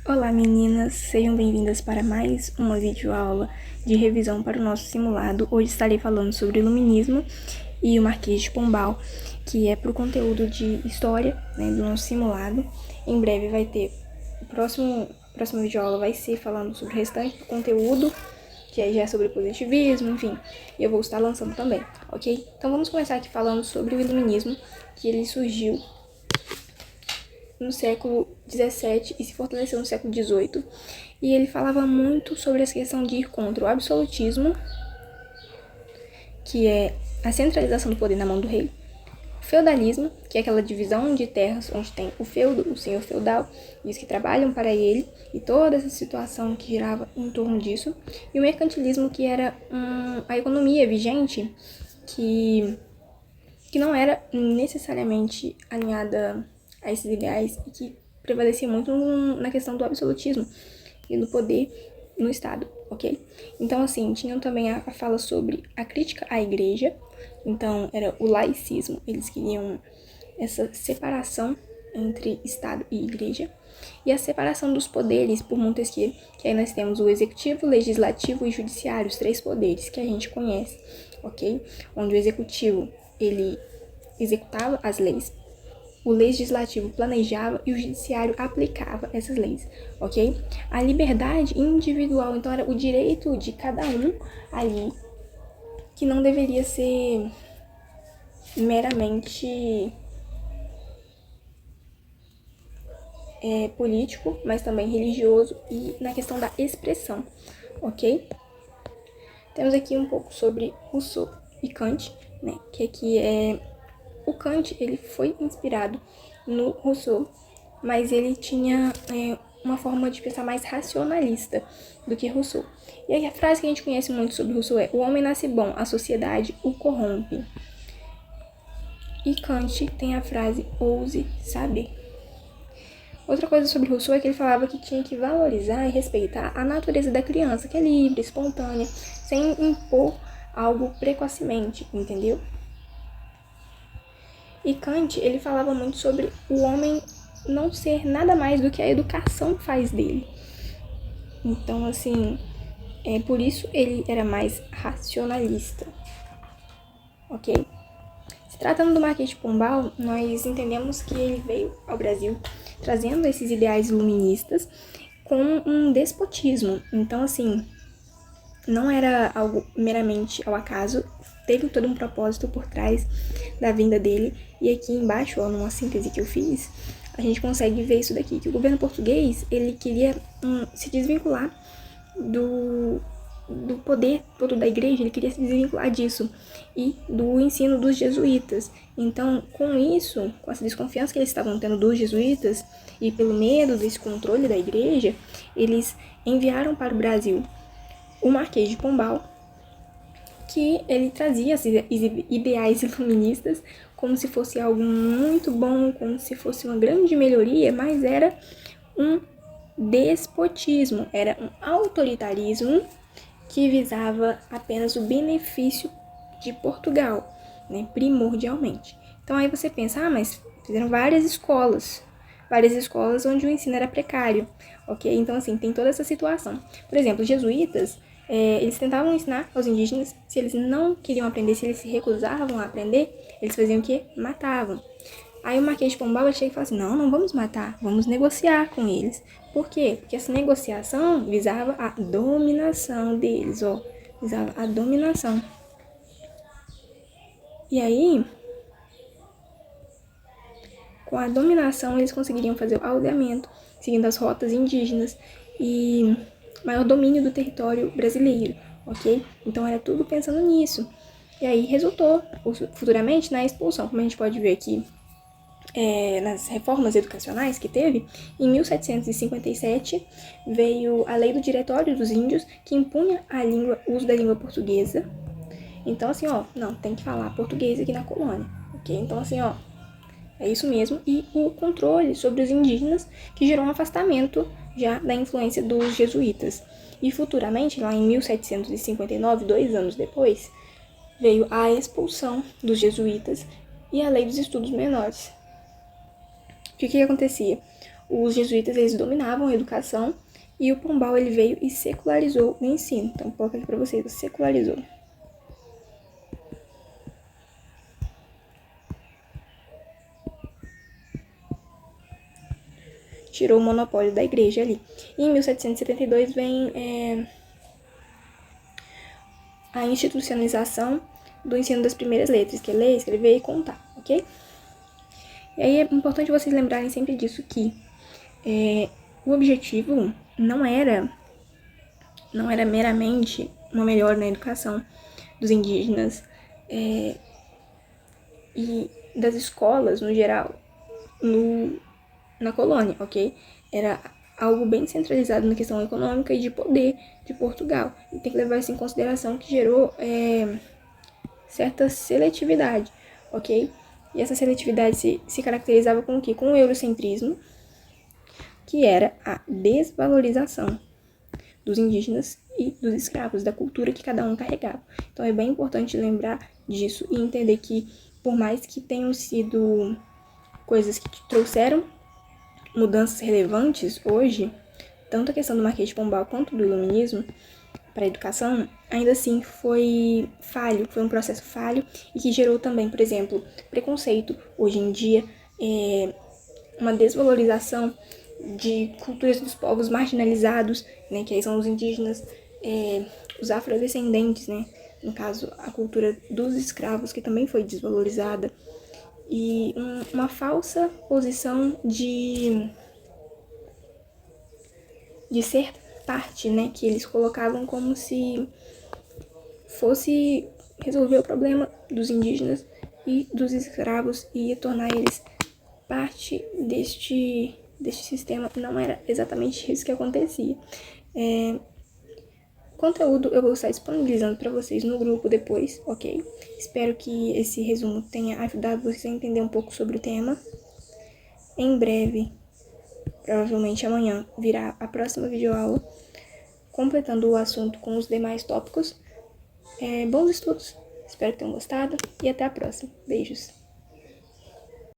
Olá meninas, sejam bem-vindas para mais uma videoaula de revisão para o nosso simulado. Hoje estarei falando sobre iluminismo e o Marquês de Pombal, que é para o conteúdo de história, do nosso simulado. Em breve vai ter, a próxima videoaula vai ser falando sobre o restante do conteúdo, que aí já é sobre positivismo, enfim, e eu vou estar lançando também, ok? Então vamos começar aqui falando sobre o iluminismo, que ele surgiu no século XVII e se fortaleceu no século XVIII. E ele falava muito sobre essa questão de ir contra o absolutismo, que é a centralização do poder na mão do rei, o feudalismo, que é aquela divisão de terras onde tem o feudo, o senhor feudal, e os que trabalham para ele, e toda essa situação que girava em torno disso, e o mercantilismo, que era a economia vigente, que não era necessariamente alinhada a esses ideais e que prevalecia muito na questão do absolutismo e do poder no Estado, ok? Então, assim, tinham também a fala sobre a crítica à igreja, então era o laicismo, eles queriam essa separação entre Estado e igreja, e a separação dos poderes por Montesquieu, que aí nós temos o executivo, legislativo e judiciário, os três poderes que a gente conhece, ok? Onde o executivo, ele executava as leis, o legislativo planejava e o judiciário aplicava essas leis, ok? A liberdade individual, então, era o direito de cada um ali, que não deveria ser meramente político, mas também religioso e na questão da expressão, ok? Temos aqui um pouco sobre Rousseau e Kant, que aqui é... O Kant, ele foi inspirado no Rousseau, mas ele tinha uma forma de pensar mais racionalista do que Rousseau. E aí a frase que a gente conhece muito sobre Rousseau é: o homem nasce bom, a sociedade o corrompe. E Kant tem a frase: ouse saber. Outra coisa sobre Rousseau é que ele falava que tinha que valorizar e respeitar a natureza da criança, que é livre, espontânea, sem impor algo precocemente, entendeu? E Kant, ele falava muito sobre o homem não ser nada mais do que a educação faz dele. Então, assim, por isso ele era mais racionalista, ok? Se tratando do Marquês de Pombal, nós entendemos que ele veio ao Brasil trazendo esses ideais iluministas com um despotismo. Então, assim, não era algo meramente ao acaso, teve todo um propósito por trás da vinda dele. E aqui embaixo, numa síntese que eu fiz, a gente consegue ver isso daqui, que o governo português, ele queria se desvincular do poder todo da igreja, ele queria se desvincular disso e do ensino dos jesuítas. Então, com isso, com essa desconfiança que eles estavam tendo dos jesuítas e pelo medo desse controle da igreja, eles enviaram para o Brasil o Marquês de Pombal, que ele trazia esses ideais iluministas como se fosse algo muito bom, como se fosse uma grande melhoria, mas era um despotismo, era um autoritarismo que visava apenas o benefício de Portugal, primordialmente. Então aí você pensa, mas fizeram várias escolas onde o ensino era precário, ok? Então assim, tem toda essa situação. Por exemplo, os jesuítas, eles tentavam ensinar aos indígenas, se eles não queriam aprender, se eles se recusavam a aprender, eles faziam o quê? Matavam. Aí o Marquês de Pombal chega e fala assim, não vamos matar, vamos negociar com eles. Por quê? Porque essa negociação visava a dominação deles, visava a dominação. E aí, com a dominação, eles conseguiriam fazer o aldeamento, seguindo as rotas indígenas e maior domínio do território brasileiro, ok? Então era tudo pensando nisso. E aí resultou futuramente na expulsão, como a gente pode ver aqui nas reformas educacionais que teve. Em 1757 veio a Lei do Diretório dos Índios, que impunha o uso da língua portuguesa. Então assim, não, tem que falar português aqui na colônia, ok? Então assim, é isso mesmo. E o controle sobre os indígenas, que gerou um afastamento já da influência dos jesuítas. E futuramente, lá em 1759, 2 anos depois, veio a expulsão dos jesuítas e a Lei dos Estudos Menores. O que acontecia? os jesuítas, eles dominavam a educação e o Pombal, ele veio e secularizou o ensino. Então, vou colocar aqui para vocês, secularizou. Tirou o monopólio da igreja ali. E em 1772 vem a institucionalização do ensino das primeiras letras, que é ler, escrever e contar, ok? E aí é importante vocês lembrarem sempre disso, que o objetivo não era meramente uma melhora na educação dos indígenas e das escolas, no geral, na colônia, ok? Era algo bem centralizado na questão econômica e de poder de Portugal. E tem que levar isso em consideração, que gerou certa seletividade, ok? E essa seletividade se caracterizava com o quê? Com o eurocentrismo, que era a desvalorização dos indígenas e dos escravos, da cultura que cada um carregava. Então é bem importante lembrar disso e entender que, por mais que tenham sido coisas que trouxeram mudanças relevantes hoje, tanto a questão do Marquês de Pombal quanto do iluminismo para a educação, ainda assim foi falho, foi um processo falho e que gerou também, por exemplo, preconceito hoje em dia, uma desvalorização de culturas dos povos marginalizados, né, que aí são os indígenas, os afrodescendentes, né, no caso a cultura dos escravos, que também foi desvalorizada, e uma falsa posição de ser parte, né, que eles colocavam como se fosse resolver o problema dos indígenas e dos escravos e tornar eles parte deste sistema. Não era exatamente isso que acontecia. Conteúdo eu vou estar disponibilizando para vocês no grupo depois, ok? Espero que esse resumo tenha ajudado vocês a entender um pouco sobre o tema. Em breve, provavelmente amanhã, virá a próxima videoaula, completando o assunto com os demais tópicos. Bons estudos, espero que tenham gostado e até a próxima. Beijos!